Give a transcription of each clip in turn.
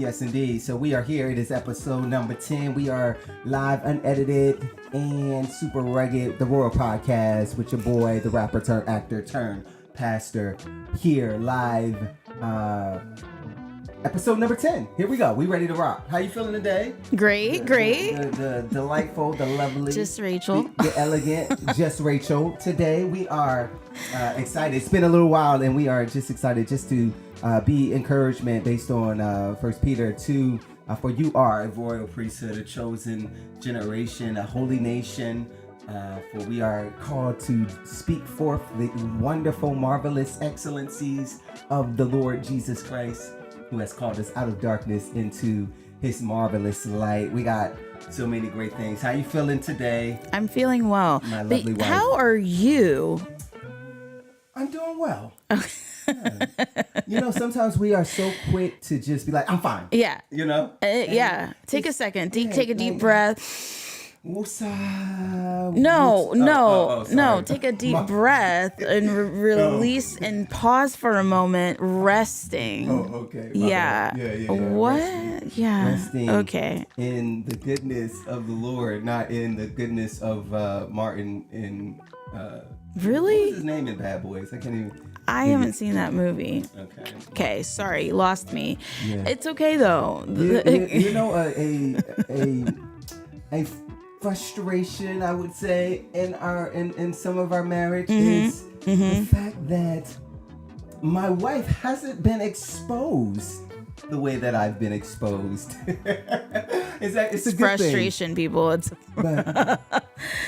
Yes, indeed. So we are here. It is episode number 10. We are live, unedited, and super rugged. The Royal Podcast with your boy, the rapper turned actor turned pastor. Here, live, episode number 10. Here we go. We ready to rock. How you feeling today? Great. The delightful, the lovely. Just Rachel. The elegant, just Rachel. Today we are excited. It's been a little while, and we are just excited just to be encouragement based on 1 Peter 2. For you are a royal priesthood, a chosen generation, a holy nation. For we are called to speak forth the wonderful, marvelous excellencies of the Lord Jesus Christ, who has called us out of darkness into his marvelous light. We got so many great things. How you feeling today? I'm feeling well. My lovely wife. How are you? I'm doing well. Yeah. You know, sometimes we are so quick to just be like, I'm fine. Yeah. You know? Yeah. Take a second. Take a deep breath. No. Take a deep breath and release and pause for a moment, resting. Oh, okay. Yeah. What? Resting. Yeah. Resting Okay. in the goodness of the Lord, not in the goodness of Martin in Really? What was his name in Bad Boys? I can't even. I haven't seen that movie. Okay, sorry, lost me. Yeah. It's okay though. You know, a frustration, I would say, in some of our marriage is the fact that my wife hasn't been exposed the way that I've been exposed. It's a good frustration, thing. People. It's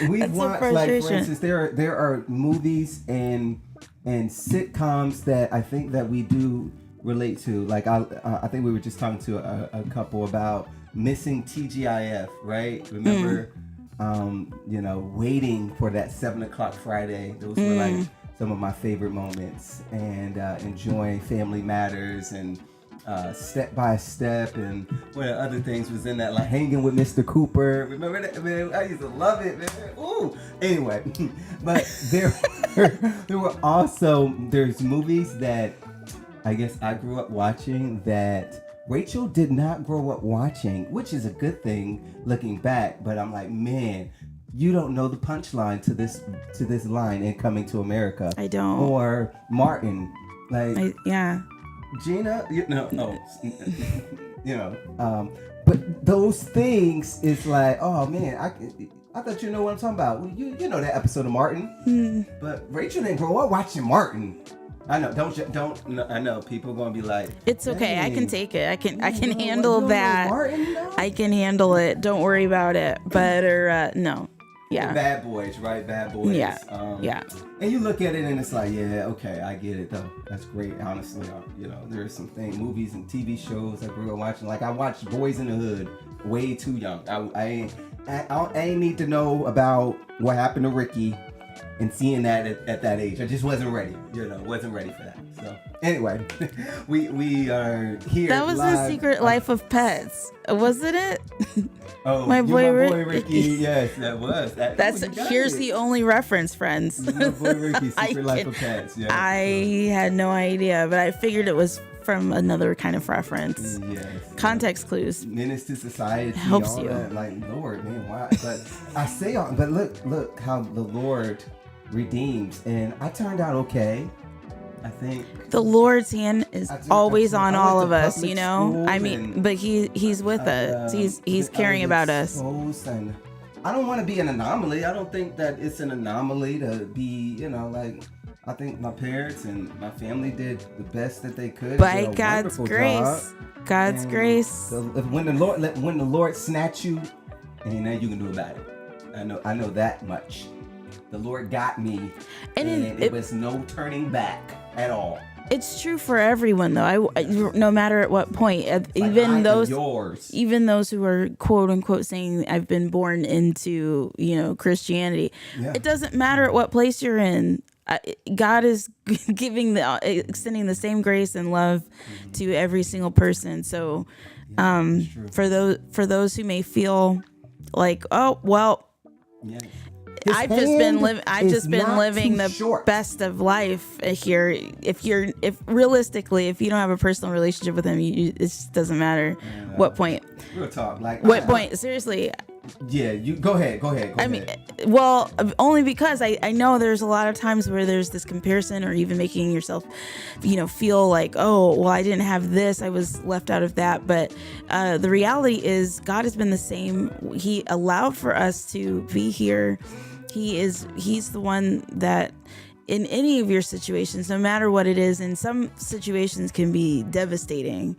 we've watched, like, for instance, there are movies and sitcoms that I think that we do relate to. Like I think we were just talking to a couple about missing TGIF, right? Remember, waiting for that 7:00 Friday. Those were like some of my favorite moments, and enjoying Family Matters and Step by Step, and what other things was in that, like Hanging with Mr. Cooper. Remember that, man? I used to love it, man. Ooh. Anyway, but there were also, there's movies that I guess I grew up watching that Rachel did not grow up watching, which is a good thing looking back. But I'm like, man, you don't know the punchline to this line in Coming to America. I don't. Or Martin, like Gina, but those things is like, oh man, I thought you know what I'm talking about. Well, you know that episode of Martin, but Rachel didn't grow up watching Martin. I know, don't. I know people are gonna be like, it's okay. I can take it. I can handle that. Martin, no? I can handle it. Don't worry about it. But no. Yeah. Bad Boys, right? Bad Boys. Yeah. And you look at it and it's like, yeah, okay, I get it though. That's great. Honestly, there's some movies and TV shows I grew up watching. Like I watched Boys in the Hood way too young. I ain't need to know about what happened to Ricky and seeing that at that age. I just wasn't ready. Wasn't ready for that. So anyway, we are here. That was live. The Secret Life of Pets, wasn't it? Oh, my boy Ricky. Yes, that was. Here's the only reference, friends. My boy Ricky, Secret Life of Pets. Yeah. I had no idea, but I figured it was from another kind of reference. Yes. Context clues. Menace to Society. Helps all you. That. Like, Lord, man, why? But I say, but look how the Lord redeems, and I turned out okay. I think the Lord's hand is always on all of us, I mean, but he's with us. He's caring about us. And I don't want to be an anomaly. I don't think that it's an anomaly to be, I think my parents and my family did the best that they could. By God's grace. God's grace. So when the Lord snatch you, ain't nothing you can do about it. I know that much. The Lord got me, and it was no turning back at all. It's true for everyone, though. No matter at what point, even those who are quote unquote saying I've been born into Christianity, it doesn't matter at what place you're in. God is extending the same grace and love to every single person. So, for those who may feel like, oh well. I've just been living the short. Best of life here. If realistically, if you don't have a personal relationship with him, it just doesn't matter what point. Real talk. Like what point? Seriously. Yeah, you go ahead. I mean, well, only because I know there's a lot of times where there's this comparison, or even making yourself, feel like, oh, well, I didn't have this, I was left out of that. But the reality is, God has been the same. He allowed for us to be here. He's the one that, in any of your situations, no matter what it is, and some situations can be devastating,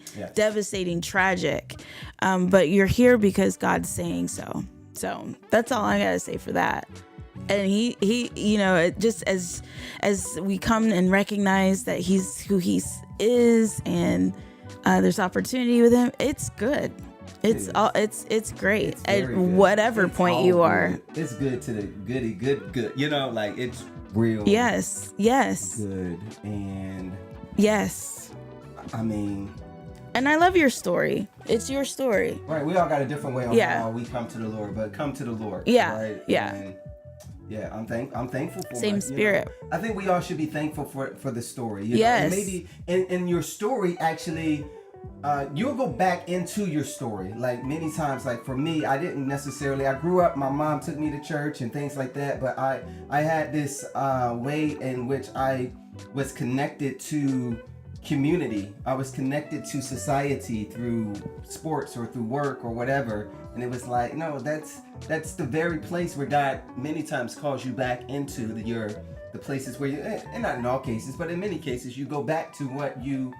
tragic, but you're here because God's saying so. So that's all I gotta say for that. And he just as we come and recognize that he's who he is, and there's opportunity with him, it's good. It's great. It's at whatever point you are. It's good to the goody good. Like it's real. Yes. Good. And yes. I mean, and I love your story. It's your story. Right. We all got a different way on how we come to the Lord, but come to the Lord. Yeah. Right? Yeah. And I'm thankful for same spirit. I think we all should be thankful for the story. Yes. And maybe in your story, actually, you'll go back into your story. Like many times, like for me, I didn't necessarily, I grew up, my mom took me to church and things like that, but I had this way in which I was connected to community. I was connected to society through sports or through work or whatever. And it was like, no, that's the very place where God many times calls you back into the places where you, and not in all cases, but in many cases, you go back to what you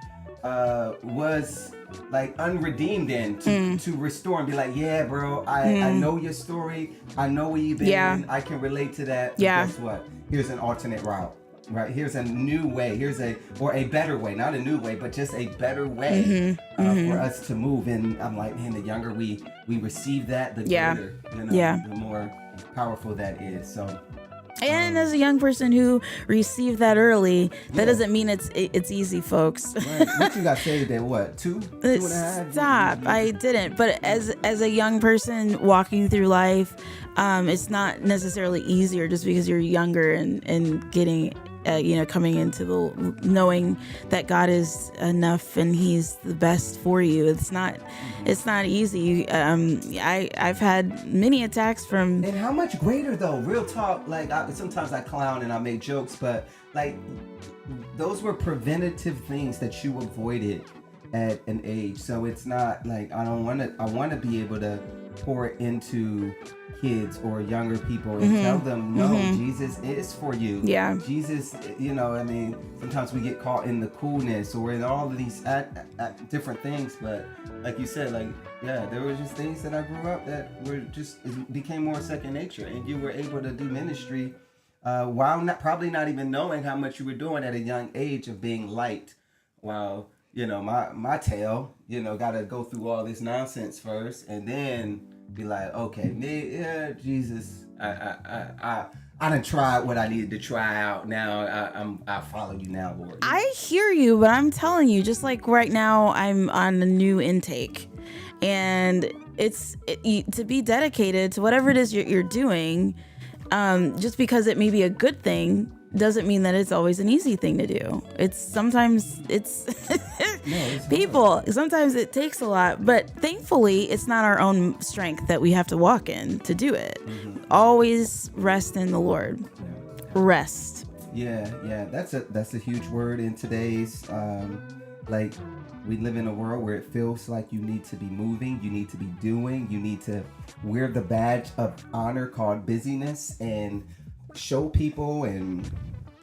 was like unredeemed in to restore and be like, yeah, bro, I know your story. I know where you've been. Yeah. I can relate to that. Yeah. Guess what? Here's an alternate route. Right, here's a new way. Here's a better way, not a new way, but just a better way for us to move. And I'm like, man, the younger we receive that, the greater, the more powerful that is. So, and as a young person who received that early, that doesn't mean it's easy, folks. Right. What you got saved at? What, 2.5? Stop! I didn't. But as a young person walking through life, it's not necessarily easier just because you're younger and getting. Coming into the knowing that God is enough and He's the best for you. It's not easy. I've had many attacks from. And how much greater though? Real talk. Like sometimes I clown and I make jokes, but like those were preventative things that you avoided at an age. So it's not like I want to be able to pour into kids or younger people and tell them, no, Jesus is for you. Yeah. Jesus, sometimes we get caught in the coolness or in all of these different things, but like you said, there were just things that I grew up that were just, it became more second nature, and you were able to do ministry while probably not even knowing how much you were doing at a young age of being light, while my tail, got to go through all this nonsense first and then be like, okay, Jesus, I done tried what I needed to try out. Now I follow you now, Lord. I hear you, but I'm telling you, just like right now, I'm on a new intake, and to be dedicated to whatever it is you're doing. Just because it may be a good thing doesn't mean that it's always an easy thing to do. Sometimes it takes a lot, but thankfully it's not our own strength that we have to walk in to do it. Always rest in the Lord. Rest. Yeah. That's a huge word in today's, we live in a world where it feels like you need to be moving, you need to be doing, you need to wear the badge of honor called busyness and show people and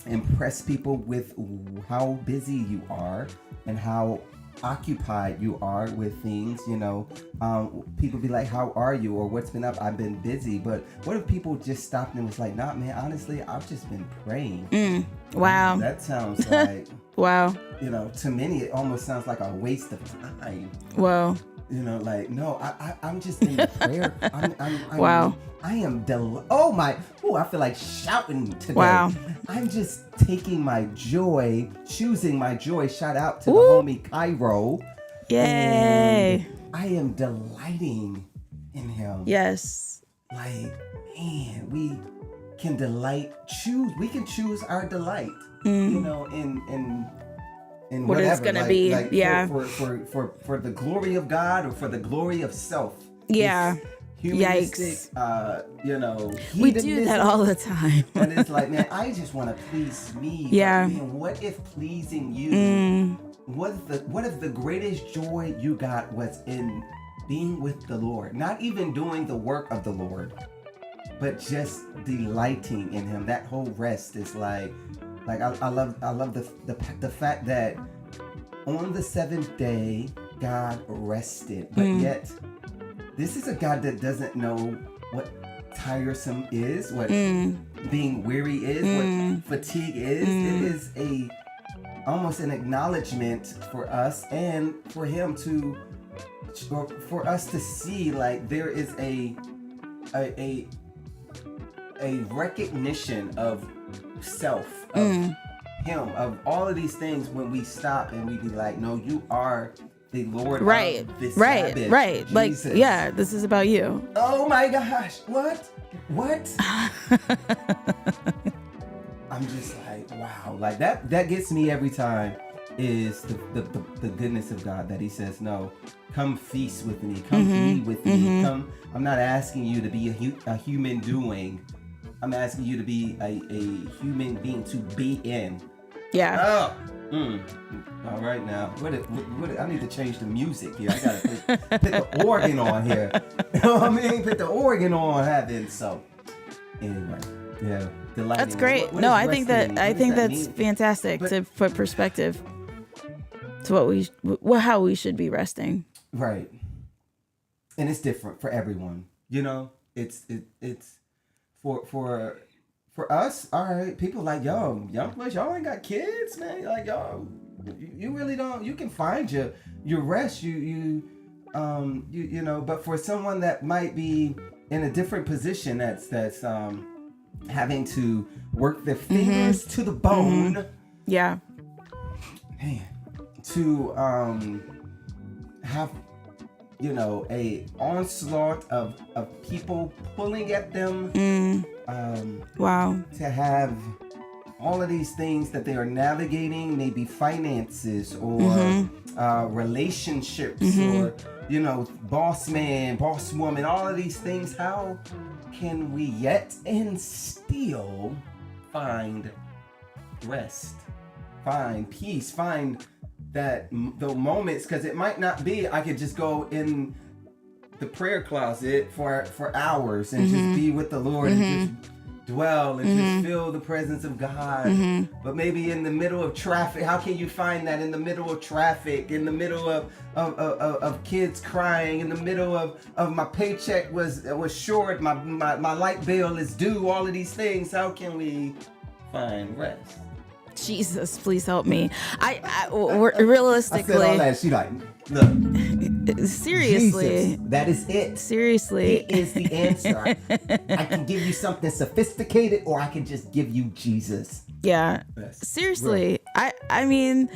impress people with how busy you are and how occupied you are with things. People be like, how are you, or what's been up? I've been busy. But what if people just stopped and was like, nah, man, honestly, I've just been praying. Wow. That sounds like wow. To many it almost sounds like a waste of time. Wow. No, I'm just in the prayer. Wow. I am I feel like shouting today. Wow. I'm just taking my joy, choosing my joy. Shout out to the homie Cairo. Yay. And I am delighting in him. Yes. Man, we can we can choose our delight, in what whatever, it's gonna be. For the glory of God or for the glory of self. Yeah. Humanistic, we do that all the time. And it's like, man, I just want to please me. Yeah. But, man, what if pleasing you? What if the greatest joy you got was in being with the Lord, not even doing the work of the Lord, but just delighting in Him? That whole rest is like I love the fact that on the seventh day God rested, but yet this is a God that doesn't know what tiresome is, what being weary is, what fatigue is. It is almost an acknowledgement for us and for Him for us to see, like, there is a recognition of self, of Him, of all of these things when we stop and we be like, no, you are the Lord of this Sabbath. Right. Jesus. Like, yeah, this is about you. Oh my gosh. What? I'm just like, wow. Like that gets me every time, is the goodness of God, that He says, no, come feast with me, come be with me, come. I'm not asking you to be a human doing. I'm asking you to be a human being to be in. Yeah. Oh. All right, now. What I need to change the music here. I gotta put the organ on here. You know what I mean? Put the organ on, having so. Anyway, yeah. Delighting. That's great. What no, is I think that's mean? fantastic to put perspective to how we should be resting. Right. And it's different for everyone. It's for us, all right, people like, yo, young boys, y'all ain't got kids, man. Like, yo, you really don't. You can find your rest. But for someone that might be in a different position, that's having to work their fingers to the bone. Yeah. Man, to have a onslaught of people pulling at them. Wow. To have all of these things that they are navigating, maybe finances or relationships or boss man, boss woman, all of these things. How can we yet and still find rest, find peace, find the moments? Because it might not be, I could just go in the prayer closet for hours and just be with the Lord and just dwell and just feel the presence of God. But maybe in the middle of traffic, how can you find that in the middle of traffic, in the middle of kids crying, in the middle of my paycheck was short, my light bill is due, all of these things? How can we find rest? Jesus, please help me. I realistically, I said all that. She like, look. Seriously. Jesus, that is it. Seriously. He is the answer. I can give you something sophisticated, or I can just give you Jesus. Yeah. Best. Seriously. I mean,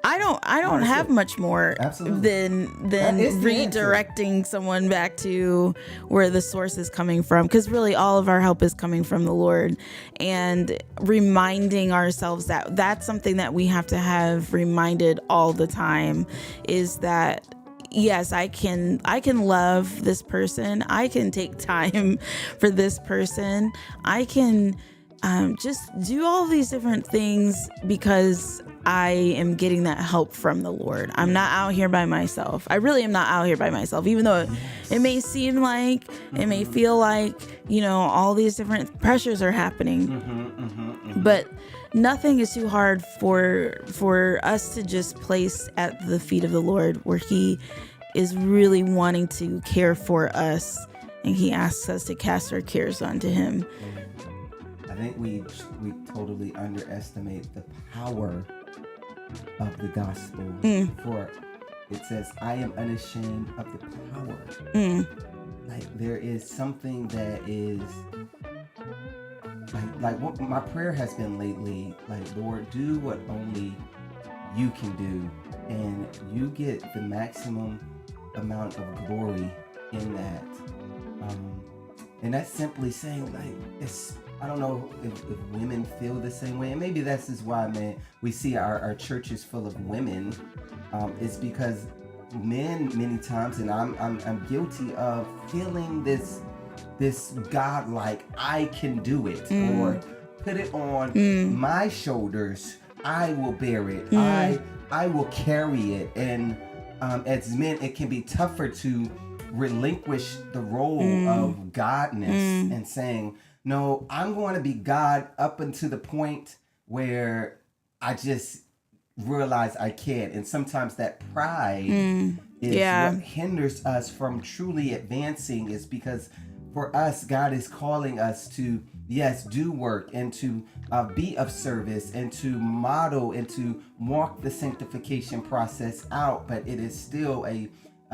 I don't have much more than redirecting someone back to where the source is coming from, because really all of our help is coming from the Lord, and reminding ourselves that that's something that we have to have reminded all the time, is that yes, I can love this person, I can take time for this person, I can just do all these different things because I am getting that help from the Lord. I'm not out here by myself. I really am not out here by myself, even though it may seem like, it may feel like, all these different pressures are happening. But nothing is too hard for us to just place at the feet of the Lord, where He is really wanting to care for us, and He asks us to cast our cares onto Him. I think we totally underestimate the power of the gospel. For it says, I am unashamed of the power. Like, there is something that is like what my prayer has been lately, like, Lord, do what only you can do, and you get the maximum amount of glory in that. And that's simply saying, like, I don't know if women feel the same way, and maybe that's just why, man, we see our churches full of women, is because men many times, and I'm guilty of feeling this God-like, I can do it, or put it on my shoulders, I will bear it, I will carry it. And as men, it can be tougher to relinquish the role of godness and saying, no, I'm going to be God up until the point where I just realize I can't. And sometimes that pride is what hinders us from truly advancing, is because for us, God is calling us to, yes, do work and to be of service and to model and to walk the sanctification process out. But it is still a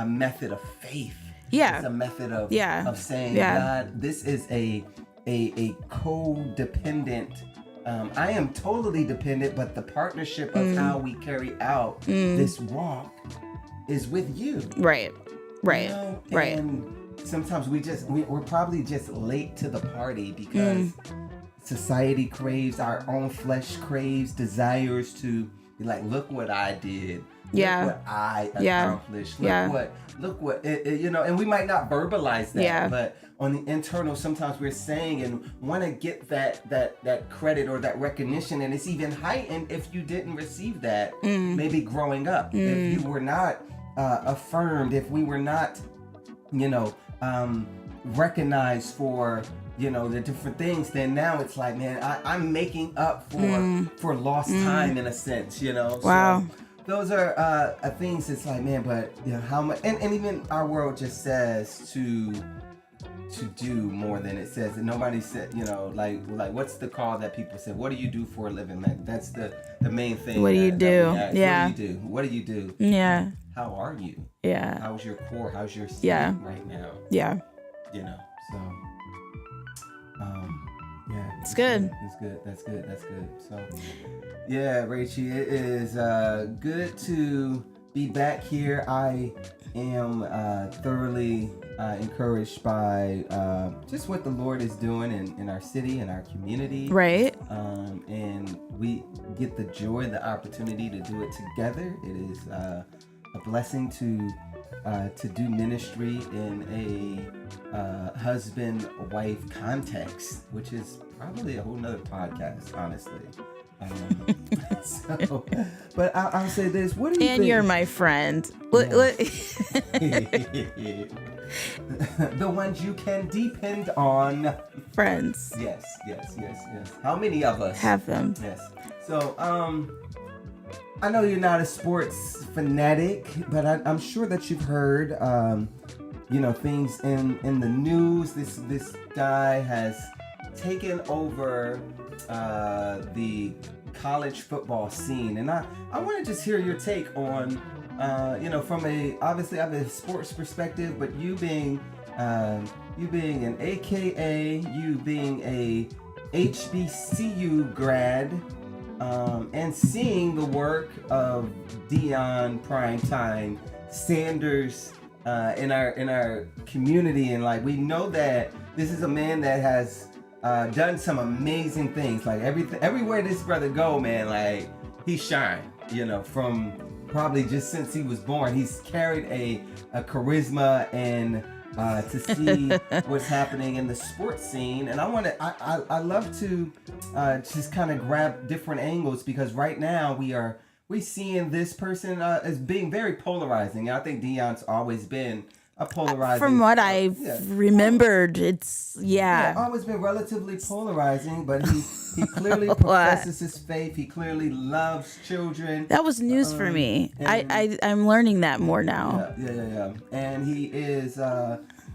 method of faith. Yeah. It's a method of saying, God, this is a codependent. I am totally dependent, but the partnership of how we carry out this walk is with you. Right. You know? And sometimes we're probably just late to the party because society craves, our own flesh craves, desires to be like, look what I did. Look what I accomplished. Look what, you know, and we might not verbalize that, but on the internal, sometimes we're saying and want to get that credit or that recognition. And it's even heightened if you didn't receive that, maybe growing up. If you were not affirmed, if we were not, you know, recognized for, you know, the different things, then now it's like, man, I'm making up for lost time in a sense, you know. Wow. So those are things. It's like, man, but you know, how much, and even our world just says to do more than it says, and nobody said, you know, like what's the call that people say? What do you do for a living? Like that's the main thing. What do you do? Yeah. What do you do? Yeah. How are you? Yeah. How's your core? How's your state right now? Yeah. You know, so it's good. It's good. That's good. So yeah, Rachie, it is good to be back here. I am thoroughly encouraged by just what the Lord is doing in our city and our community. Right. And we get the joy, the opportunity to do it together. It is a blessing to do ministry in a husband-wife context, which is probably a whole nother podcast, honestly. So, but I'll say this: what do you think? And you're my friend. The ones you can depend on. Friends. Yes. How many of us have them? Yes. So, I know you're not a sports fanatic, but I'm sure that you've heard, you know, things in the news. This guy has taken over the college football scene, and I want to just hear your take on, you know, from obviously I have a sports perspective, but you being an AKA, you being a HBCU grad. And seeing the work of Deion, Primetime, Sanders in our community, and like we know that this is a man that has done some amazing things. Like everywhere this brother go, man, like he shine. You know, from probably just since he was born, he's carried a charisma and to see what's happening in the sports scene. And I love to just kind of grab different angles, because right now we seeing this person as being very polarizing. I think Deion's always been a polarizing. From what I've remembered, it's always been relatively polarizing, but he clearly professes his faith. He clearly loves children. That was news for me. I'm learning that more now. Yeah. And he is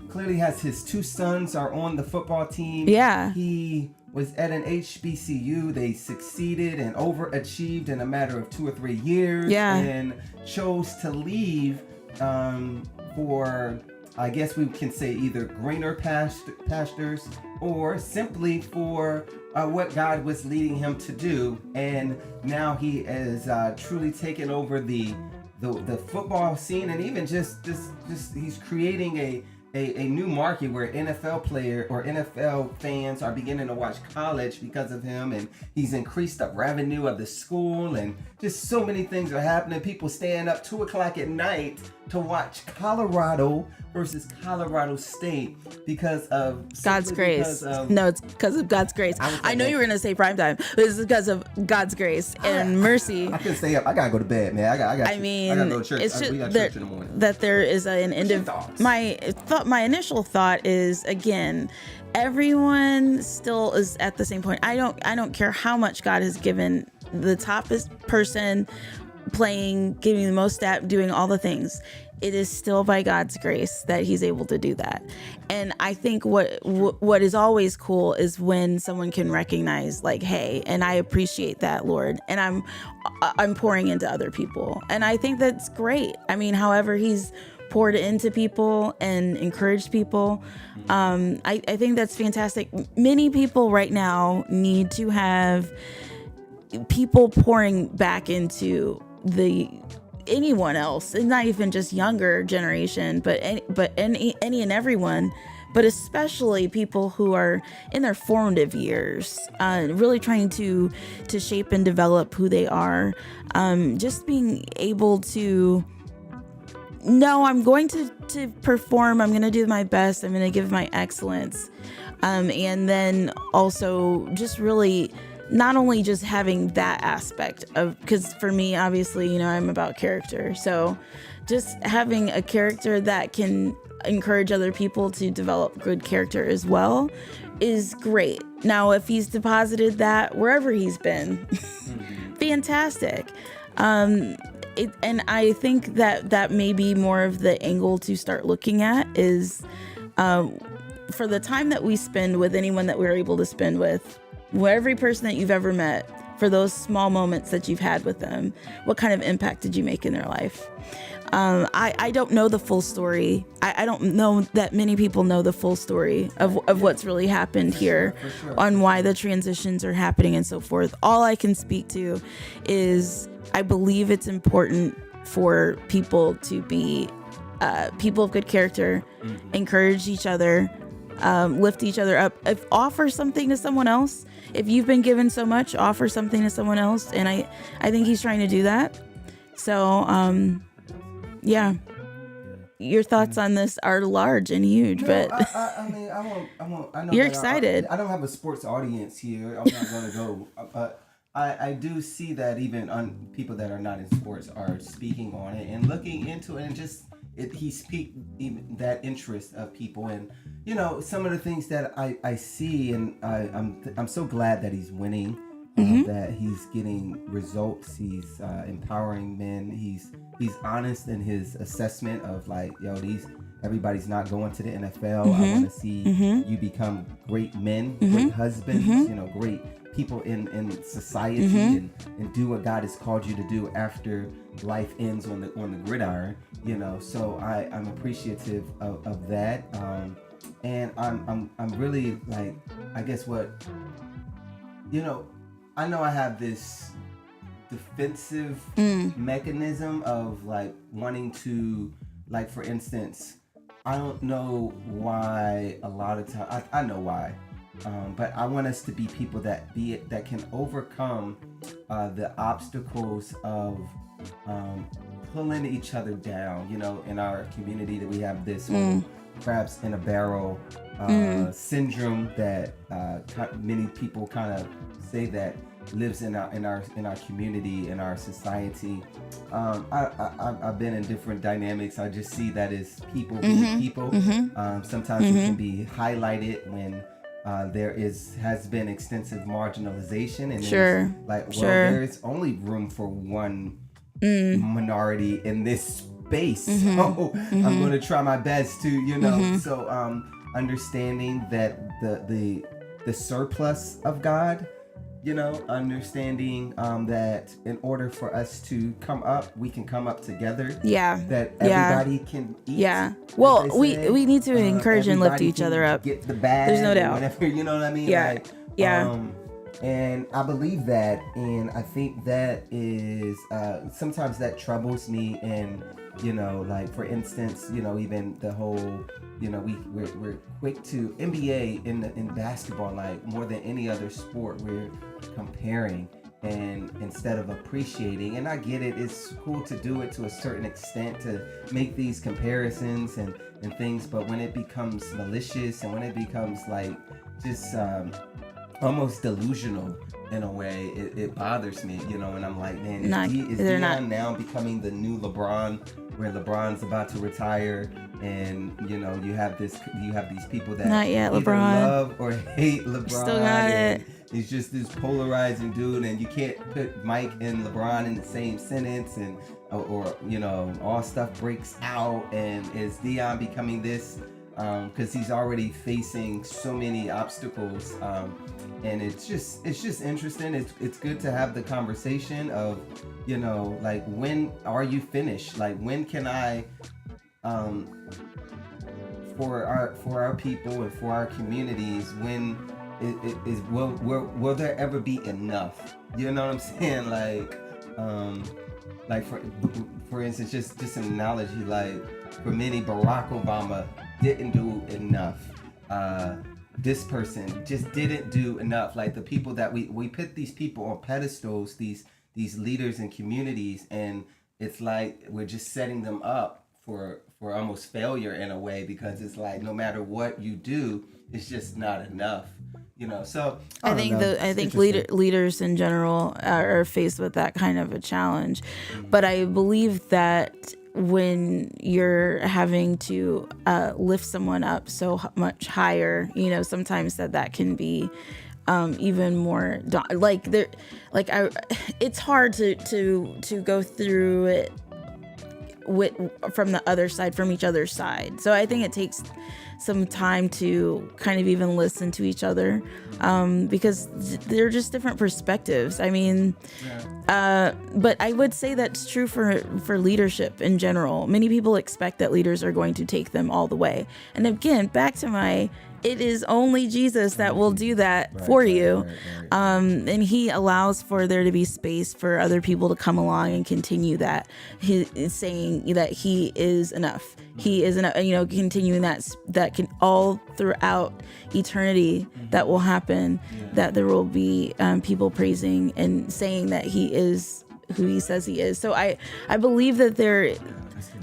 clearly has his two sons are on the football team. Yeah. He was at an HBCU. They succeeded and overachieved in a matter of 2 or 3 years. Yeah. And chose to leave for, I guess we can say, either greener pastures or simply for what God was leading him to do. And now he is truly taken over the football scene, and even just he's creating a a new market where NFL player or NFL fans are beginning to watch college because of him, and he's increased the revenue of the school, and just so many things are happening. People staying up 2:00 at night to watch Colorado versus Colorado State because of God's grace. No, it's because of God's grace. I know you were gonna say primetime, but it's because of God's grace and mercy. I can stay up. I gotta go to bed, man. I got to go to church. It's just we got church in the morning. That there is an end of my initial thought is, again, everyone still is at the same point. I don't care how much God has given the toppest person playing, giving the most stat, doing all the things. It is still by God's grace that he's able to do that. And I think what is always cool is when someone can recognize, like, hey, and I appreciate that, Lord, and I'm pouring into other people. And I think that's great. I mean, however he's poured into people and encouraged people, I think that's fantastic. Many people right now need to have people pouring back into anyone else, and not even just younger generation, but any and everyone, but especially people who are in their formative years, really trying to shape and develop who they are. Just being able to know, I'm going to perform, I'm going to do my best, I'm going to give my excellence, and then also just really not only just having that aspect of, because for me, obviously, you know, I'm about character. So just having a character that can encourage other people to develop good character as well is great. Now, if he's deposited that wherever he's been, fantastic. And I think that may be more of the angle to start looking at is for the time that we spend with anyone that we're able to spend with, every person that you've ever met, for those small moments that you've had with them, what kind of impact did you make in their life? I don't know the full story. I don't know that many people know the full story of what's really happened here, on why the transitions are happening and so forth. All I can speak to is I believe it's important for people to be people of good character, encourage each other, lift each other up, offer something to someone else. If you've been given so much, offer something to someone else. And I think he's trying to do that. So, yeah. Your thoughts on this are large and huge, but I mean, I know you're excited. I don't have a sports audience here. I'm not going to go, but I do see that even on people that are not in sports are speaking on it and looking into it, and just he speak even that interest of people. And you know, some of the things that I see, and I'm so glad that he's winning, that he's getting results, he's empowering men, he's honest in his assessment of, like, everybody's not going to the NFL. I want to see you become great men, great husbands, you know, great people in society, and do what God has called you to do after life ends on the gridiron, you know. So I'm appreciative of that, and I'm really, like, I guess what, you know, I know I have this defensive mechanism of, like, wanting to, like, for instance, I don't know why a lot of times, I know why, but I want us to be people that can overcome the obstacles of pulling each other down. You know, in our community, that we have this whole crabs in a barrel syndrome that many people kind of say that lives in our community, in our society. I've been in different dynamics. I just see that as people being people. Sometimes it can be highlighted when there has been extensive marginalization, and it's like, well, there is only room for one minority in this space. So I'm going to try my best to, you know. So understanding that the surplus of God, you know, understanding that in order for us to come up, we can come up together. Yeah. That everybody can eat. Yeah. Well, we need to encourage and lift each other up. Get the bag. There's no doubt. Whatever, you know what I mean? Yeah. Like, And I believe that, and I think that is sometimes that troubles me. And like for instance, even the whole, we're quick to NBA in basketball, like more than any other sport, we're comparing and instead of appreciating. And I get it; it's cool to do it to a certain extent to make these comparisons and things. But when it becomes malicious and when it becomes like just almost delusional in a way, it bothers me, and I'm like, man, is Deion now becoming the new LeBron, where LeBron's about to retire, and you have these people that not yet either LeBron love or hate LeBron. Still got it. He's just this polarizing dude, and you can't put Mike and LeBron in the same sentence, and or all stuff breaks out, and is Deion becoming this? Because he's already facing so many obstacles, and it's just interesting. It's good to have the conversation of, like, when are you finished? Like, when can I, for our people and for our communities, when will there ever be enough? You know what I'm saying? Like for instance, just an analogy, like for many, Barack Obama didn't do enough. This person just didn't do enough. Like the people that we put these people on pedestals, these leaders in communities, and it's like we're just setting them up for almost failure in a way, because it's like no matter what you do, it's just not enough. So I think leaders in general are faced with that kind of a challenge. But I believe that when you're having to lift someone up so much higher, sometimes that can be even more it's hard to go through it from the other side, from each other's side. So I think it takes some time to kind of even listen to each other, because they're just different perspectives. I mean, but I would say that's true for leadership in general. Many people expect that leaders are going to take them all the way. And again, back to it is only Jesus that will do that for you. Right. And he allows for there to be space for other people to come along and continue that. He is saying that he is enough. He is enough, continuing that can all throughout eternity that will happen, that there will be people praising and saying that he is who he says he is. So I believe that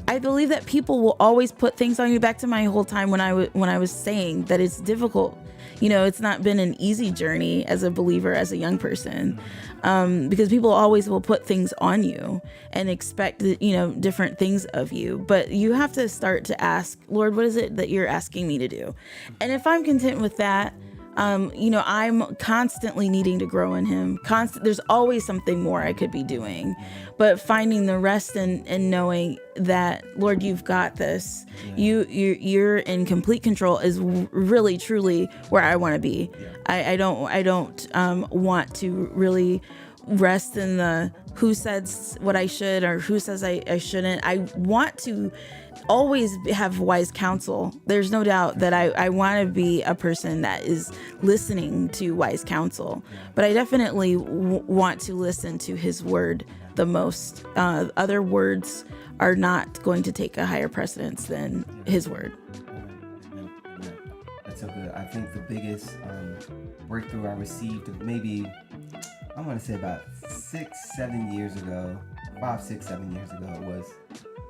I believe that people will always put things on you. Back to my whole time when I was saying that it's difficult. It's not been an easy journey as a believer, as a young person, because people always will put things on you and expect, different things of you. But you have to start to ask, Lord, what is it that you're asking me to do? And if I'm content with that, I'm constantly needing to grow in him. There's always something more I could be doing, but finding the rest and knowing that, Lord, you've got this. Yeah. You're in complete control is really, truly where I want to be. Yeah. I don't want to really rest in the who says what I should or who says I shouldn't. I want to always have wise counsel. There's no doubt that I want to be a person that is listening to wise counsel, but I definitely want to listen to his word the most. Other words are not going to take a higher precedence than his word. That's so good. I think the biggest breakthrough I received, maybe I want to say about 6-7 years ago, 5-6-7 years ago, was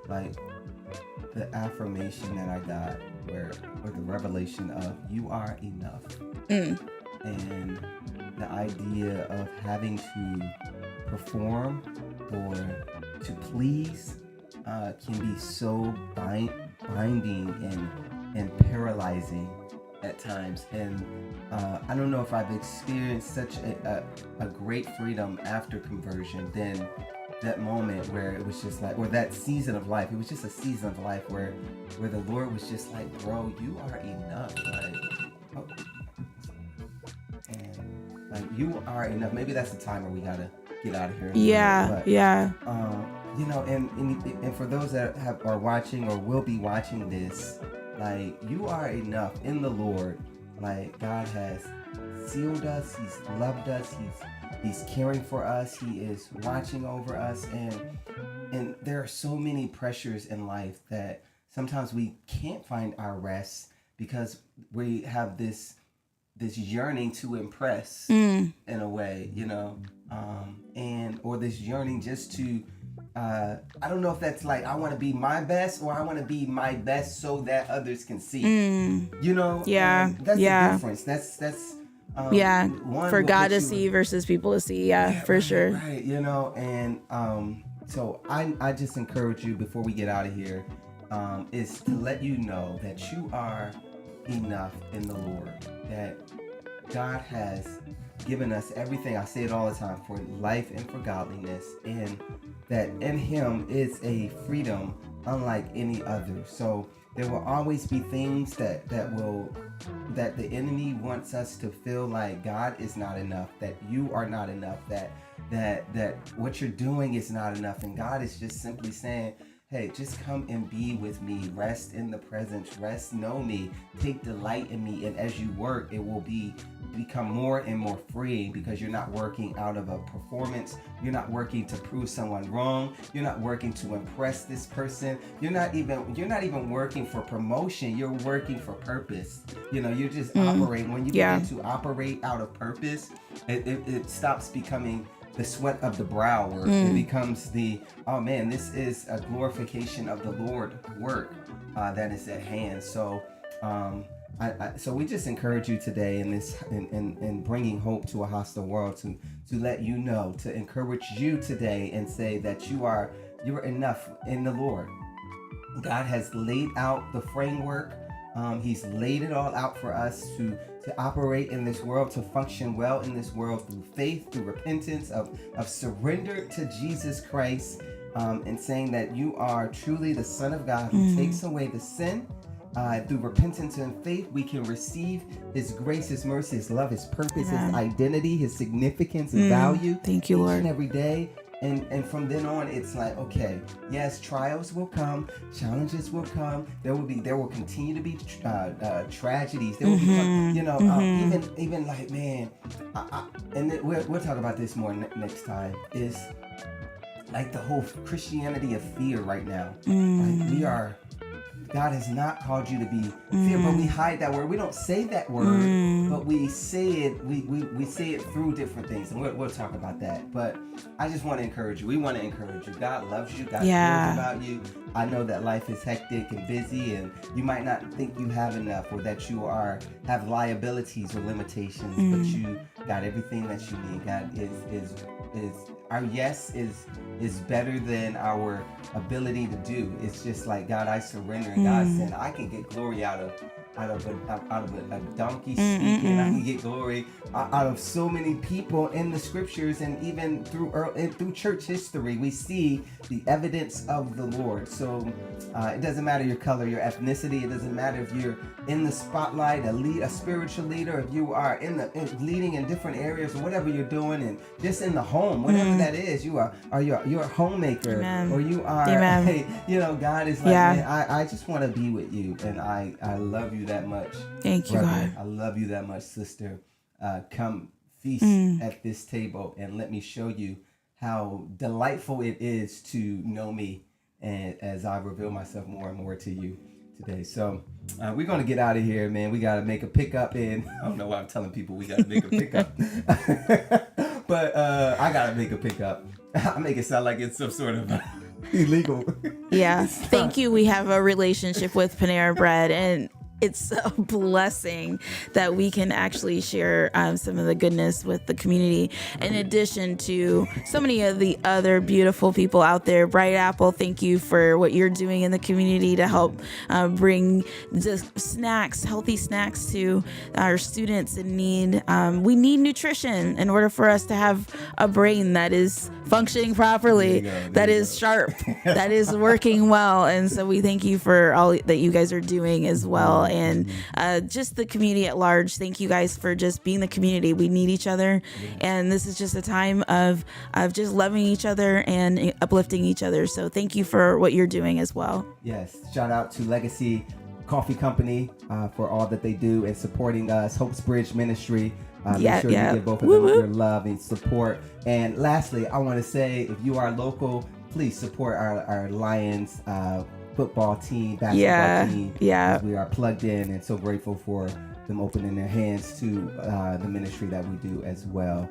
like the affirmation that I got, or the revelation of you are enough. And the idea of having to perform or to please can be so binding and paralyzing at times. And I don't know if I've experienced such a great freedom after conversion than that moment where it was just like, or that season of life. It was just a season of life where the Lord was just like, bro, you are enough. Like you are enough. Maybe that's the time where we gotta get out of here. And for those that are watching or will be watching this, like, you are enough in the Lord. Like, God has sealed us. He's loved us. He's caring for us. He is watching over us. And there are so many pressures in life that sometimes we can't find our rest because we have this yearning to impress in a way, or this yearning just to, I don't know if that's like, I want to be my best or I want to be my best so that others can see, Yeah. That's the difference. That's for God to see versus people to see. For sure. Right. And so I just encourage you before we get out of here, is to let you know that you are enough in the Lord, that God has given us everything. I say it all the time, for life and for godliness, and that in Him is a freedom unlike any other. So there will always be things that the enemy wants us to feel like God is not enough, that you are not enough, that what you're doing is not enough, and God is just simply saying, hey, just come and be with me. Rest in the presence. Rest, know me. Take delight in me. And as you work, it will become more and more freeing, because you're not working out of a performance. You're not working to prove someone wrong. You're not working to impress this person. You're not even working for promotion. You're working for purpose. You're just operating. When you begin to operate out of purpose, it stops becoming the sweat of the brow work. It becomes this is a glorification of the Lord work that is at hand. So so we just encourage you today in bringing hope to a hostile world, to let you know, to encourage you today and say that you're enough in the Lord. God has laid out the framework. He's laid it all out for us to operate in this world, to function well in this world through faith, through repentance, of surrender to Jesus Christ, and saying that you are truly the Son of God who takes away the sin. Through repentance and faith, we can receive His grace, His mercy, His love, His purpose, His identity, His significance and value. Thank you, Lord. Each and every day. And from then on, it's like, okay, yes, trials will come, challenges will come. There will continue to be tragedies. There will be, even like, man, we'll talk about this more next time. Is like the whole Christianity of fear right now. Like God has not called you to be fear, but we hide that word. We don't say that word, but we say it. We say it through different things, and we'll talk about that. But I just want to encourage you. We want to encourage you. God loves you. God cares about you. I know that life is hectic and busy, and you might not think you have enough, or that you have liabilities or limitations, but you got everything that you need. God is our yes is better than our ability to do. It's just like, God, I surrender. And God said, I can get glory out of a donkey speaking. I can get glory out of so many people in the scriptures, and even through church history, we see the evidence of the Lord. So it doesn't matter your color, your ethnicity. It doesn't matter if you're in the spotlight, a spiritual leader, if you are leading in different areas, or whatever you're doing, and just in the home, whatever that is, you're a homemaker. Amen. Or you are. Hey, God is like, man, I just want to be with you, and I love you that much. Thank you, brother. God. I love you that much, sister. Come feast at this table, and let me show you how delightful it is to know me, and as I reveal myself more and more to you today. So we're going to get out of here, man. We got to make a pickup in. I don't know why I'm telling people we got to make a pickup. But I got to make a pickup. I make it sound like it's some sort of illegal. Yeah. Thank you. We have a relationship with Panera Bread, and it's a blessing that we can actually share some of the goodness with the community, in addition to so many of the other beautiful people out there. Bright Apple, thank you for what you're doing in the community to help bring the healthy snacks to our students in need. We need nutrition in order for us to have a brain that is functioning properly, that is sharp, that is working well. And so we thank you for all that you guys are doing as well. And just the community at large. Thank you guys for just being the community. We need each other. And this is just a time of just loving each other and uplifting each other. So thank you for what you're doing as well. Yes. Shout out to Legacy Coffee Company for all that they do and supporting us. Hope's Bridge Ministry. Make sure you give both of them your love and support. And lastly, I want to say, if you are local, please support our Lions football team, basketball team. Yeah. We are plugged in and so grateful for them opening their hands to the ministry that we do as well.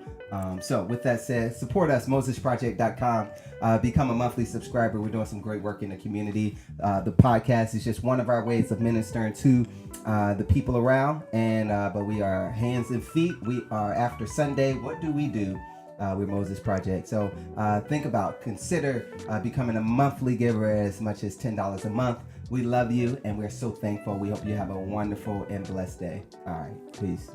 So with that said, support us, MosesProject.com. Become a monthly subscriber. We're doing some great work in the community. The podcast is just one of our ways of ministering to the people around. And but we are hands and feet. We are after Sunday. What do we do? With Moses Project. So consider becoming a monthly giver as much as $10 a month. We love you and we're so thankful. We hope you have a wonderful and blessed day. All right, peace.